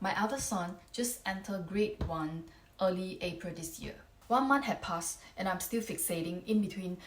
My eldest son just entered grade 1 early April this year. 1 month had passed and I'm still fixating in between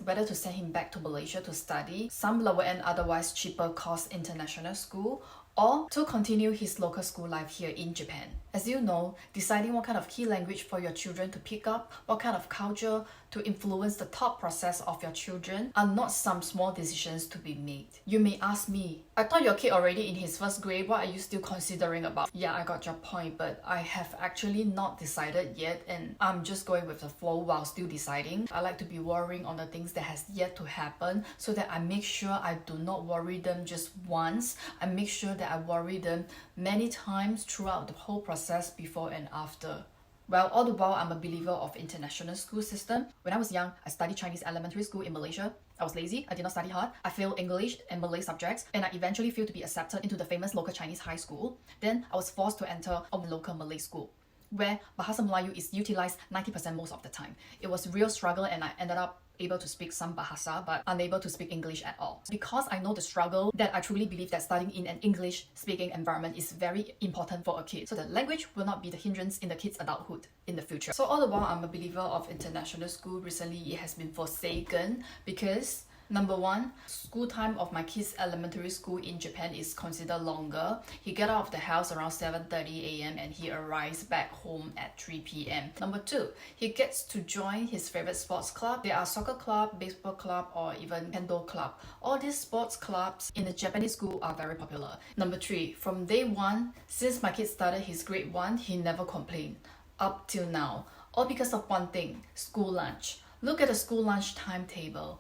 whether to send him back to Malaysia to study some lower and otherwise cheaper cost international school or to continue his local school life here in Japan. As you know, deciding what kind of key language for your children to pick up, what kind of culture to influence the thought process of your children are not some small decisions to be made. You may ask me, I thought your kid already in his first grade, what are you still considering about? Yeah, I got your point, but I have actually not decided yet and I'm just going with the flow while still deciding. I like to be worrying on the things that has yet to happen so that I make sure I do not worry them just once. I make sure that I worry them many times throughout the whole process before and after. Well, all the while, I'm a believer of international school system. When I was young, I studied Chinese elementary school in Malaysia. I was lazy, I did not study hard, I failed English and Malay subjects, and I eventually failed to be accepted into the famous local Chinese high school. Then I was forced to enter a local Malay school, where Bahasa Melayu is utilized 90% most of the time. It was a real struggle and I ended up able to speak some Bahasa but unable to speak English at all. Because I know the struggle, that I truly believe that studying in an English speaking environment is very important for a kid. So the language will not be the hindrance in the kid's adulthood in the future. So all the while I'm a believer of international school. Recently it has been forsaken because number one, school time of my kids' elementary school in Japan is considered longer. He get out of the house around 7:30 a.m. and he arrives back home at 3 p.m. Number two, he gets to join his favorite sports club. There are soccer club, baseball club, or even kendo club. All these sports clubs in the Japanese school are very popular. Number three, from day one, since my kid started his grade 1, he never complained. Up till now. All because of one thing, school lunch. Look at the school lunch timetable.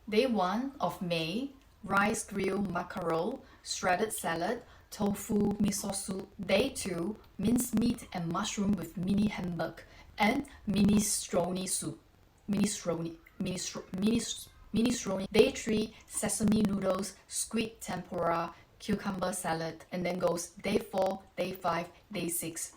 Day 1 of May, rice grilled mackerel, shredded salad, tofu miso soup. Day 2, minced meat and mushroom with mini hamburg and minestrone soup. Minestrone. Day 3, sesame noodles, squid tempura, cucumber salad, and then goes day 4, day 5, day 6.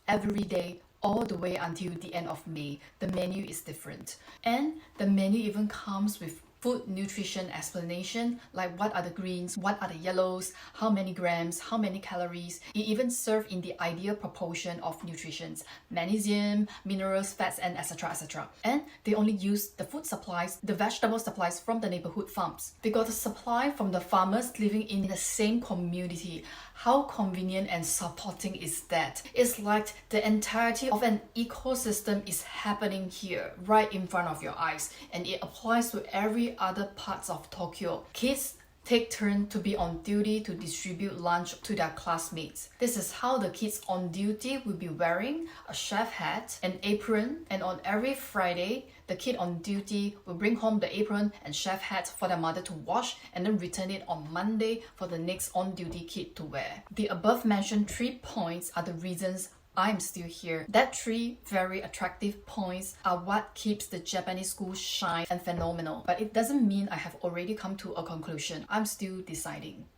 Every day, all the way until the end of May, the menu is different. And the menu even comes with food nutrition explanation, like what are the greens, what are the yellows, how many grams, how many calories. It even served in the ideal proportion of nutritions, magnesium, minerals, fats, and etc. And they only use the food supplies, the vegetable supplies from the neighborhood farms. They got the supply from the farmers living in the same community. How convenient and supporting is that? It's like the entirety of an ecosystem is happening here, right in front of your eyes, and it applies to every other parts of Tokyo. Kids take turn to be on duty to distribute lunch to their classmates. This is how the kids on duty will be wearing a chef hat, an apron, and on every Friday, the kid on duty will bring home the apron and chef hat for their mother to wash and then return it on Monday for the next on-duty kid to wear. The above mentioned 3 points are the reasons I'm still here. That 3 very attractive points are what keeps the Japanese school shine and phenomenal. But it doesn't mean I have already come to a conclusion. I'm still deciding.